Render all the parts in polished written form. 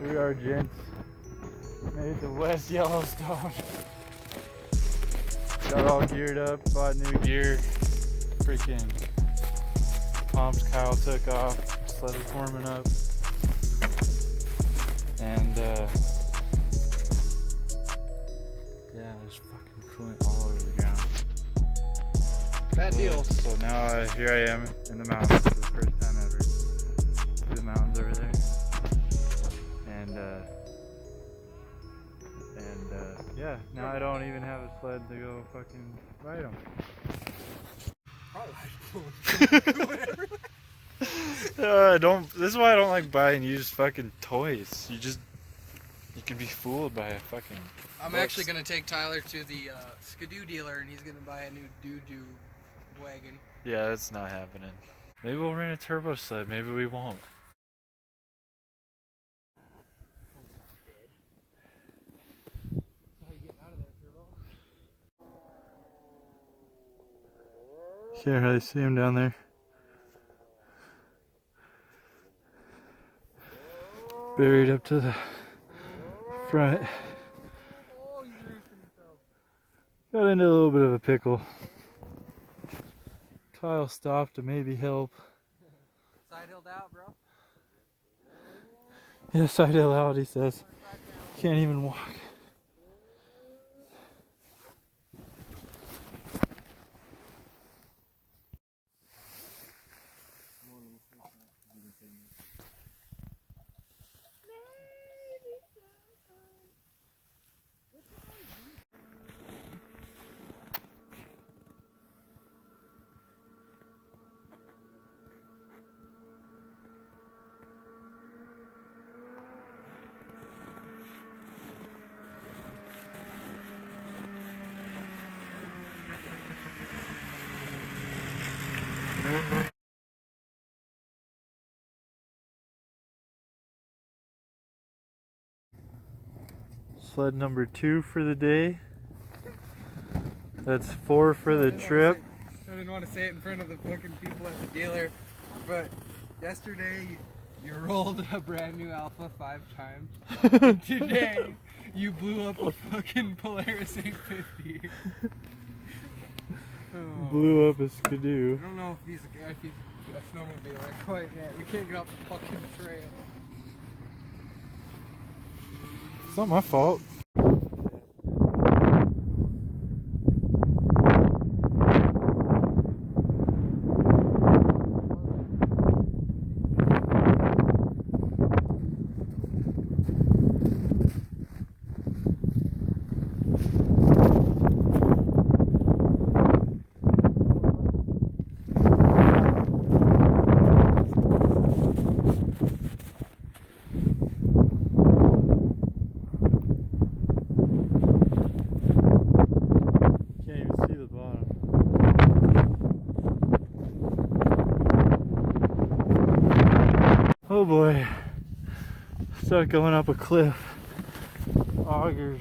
We are, gents. Made it to West Yellowstone. Got all geared up, bought new gear. Freaking pumps Kyle took off. Sled was warming up. And yeah, there's fucking coolant all over the ground. Bad deal. So now here I am in the mountains for the first time ever. See the mountains over there. And yeah, now I don't even have a sled to go fucking ride them. This is why I don't like buying used fucking toys. You can be fooled by a fucking. I'm actually gonna take Tyler to the skidoo dealer, and he's gonna buy a new doo-doo wagon. Yeah, that's not happening. Maybe we'll rent a turbo sled. Maybe we won't. Can't really see him down there. Buried up to the front. Got into a little bit of a pickle. Kyle stopped to maybe help. Side hilled out, bro. Yeah, side hill out, he says. Can't even walk. Sled number 2 for the day. That's 4 for the trip. I didn't want to say it in front of the fucking people at the dealer, but yesterday you rolled a brand new Alpha 5 times. And today you blew up a fucking Polaris 850. Oh. Blew up a skidoo. I don't know if he's a snowmobiler quite yet. We can't get off the fucking trail. It's not my fault. Oh boy, start going up a cliff. Augured,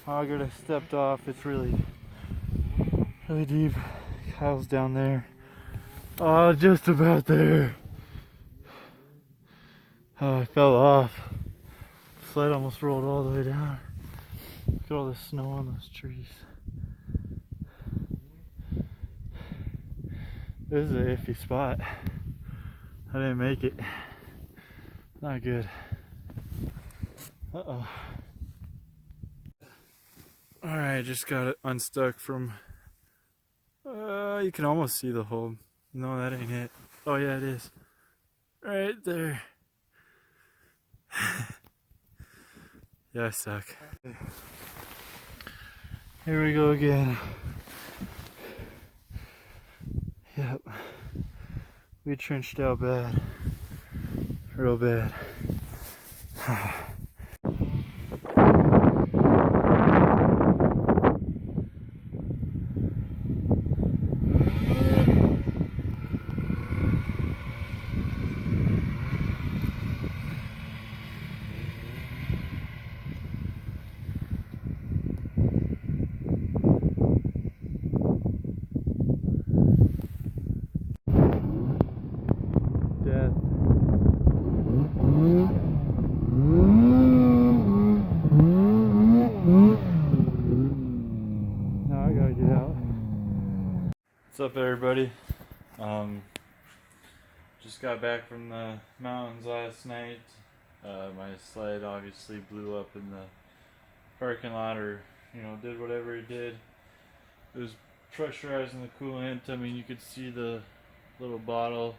I stepped off. It's really deep. Kyle's down there. Oh, just about there. Oh, I fell off. Sled almost rolled all the way down. Look at all the snow on those trees. This is an iffy spot. I didn't make it. Not good. Uh-oh. Alright, just got it unstuck from... you can almost see the hole. No, that ain't it. Oh yeah, it is. Right there. Yeah, I suck. Here we go again. Yep. We trenched out bad. Real bad. everybody. Just got back from the mountains last night. My sled obviously blew up in the parking lot, or did whatever it did. It was pressurizing the coolant. I mean, you could see the little bottle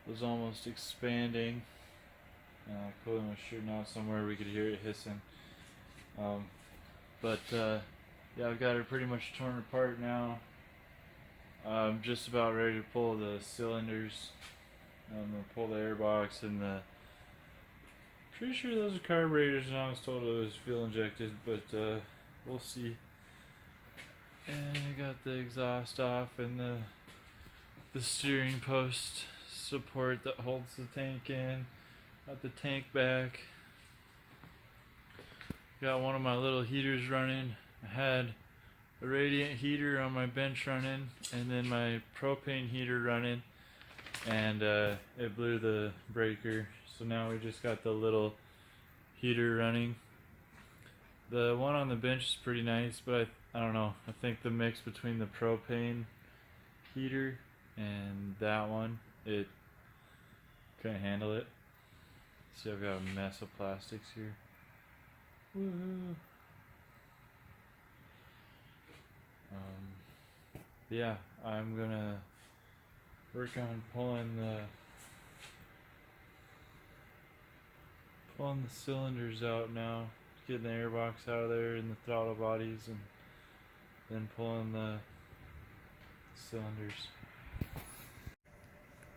was almost expanding. Coolant was shooting out somewhere. We could hear it hissing. But yeah, I've got it pretty much torn apart now. I'm just about ready to pull the cylinders. I'm gonna pull the airbox and pretty sure those are carburetors, and I was told it was fuel injected, but we'll see. And I got the exhaust off and the steering post support that holds the tank in. Got the tank back. Got one of my little heaters running. I had a radiant heater on my bench running, and then my propane heater running, and it blew the breaker. So now we just got the little heater running. The one on the bench is pretty nice, but I don't know. I think the mix between the propane heater and that one, it couldn't handle it. See, I've got a mess of plastics here. Woohoo! Yeah, I'm gonna work on pulling the cylinders out now, getting the airbox out of there and the throttle bodies, and then pulling the cylinders.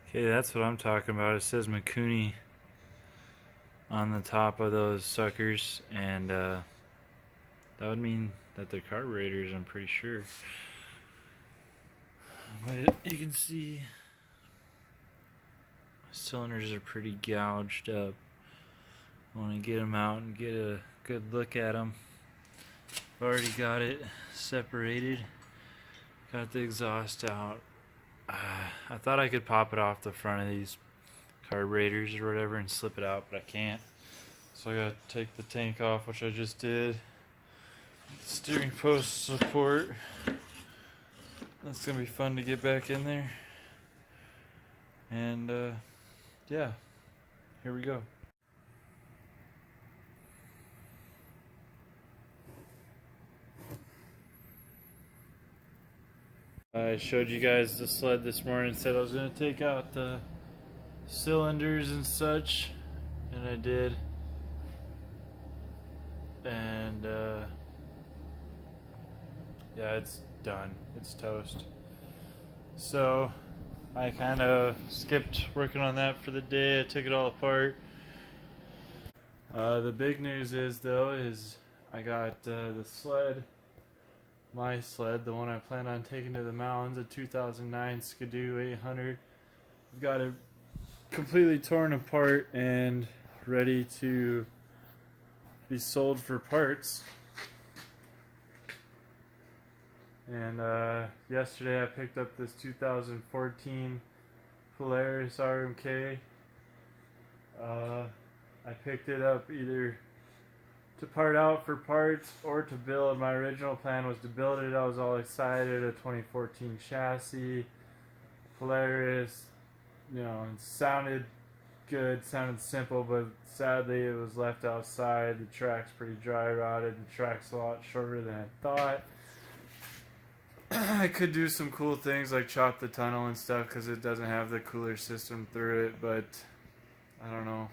Okay, that's what I'm talking about. It says Mikuni on the top of those suckers, and that would mean that they're carburetors, I'm pretty sure. But you can see cylinders are pretty gouged up. I want to get them out and get a good look at them. I've already got it separated. Got the exhaust out. I thought I could pop it off the front of these carburetors or whatever and slip it out, but I can't. So I gotta take the tank off, which I just did. Steering post support. That's gonna be fun to get back in there. And yeah, here we go. I showed you guys the sled this morning, said I was gonna take out the cylinders and such, and I did. And yeah, it's done. It's toast. So I kind of skipped working on that for the day. I took it all apart. The big news is I got the sled, my sled, the one I plan on taking to the mountains, a 2009 Skidoo 800. I've got it completely torn apart and ready to be sold for parts. And yesterday I picked up this 2014 Polaris RMK. I picked it up either to part out for parts or to build. My original plan was to build it. I was all excited. A 2014 chassis, Polaris, it sounded good, sounded simple, but sadly it was left outside. The track's pretty dry rotted. The track's a lot shorter than I thought. I could do some cool things like chop the tunnel and stuff because it doesn't have the cooler system through it, but I don't know.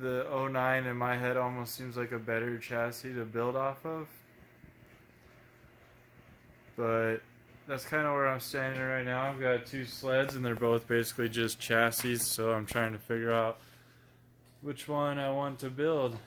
The 09 in my head almost seems like a better chassis to build off of. But that's kind of where I'm standing right now. I've got two sleds and they're both basically just chassis, so I'm trying to figure out which one I want to build.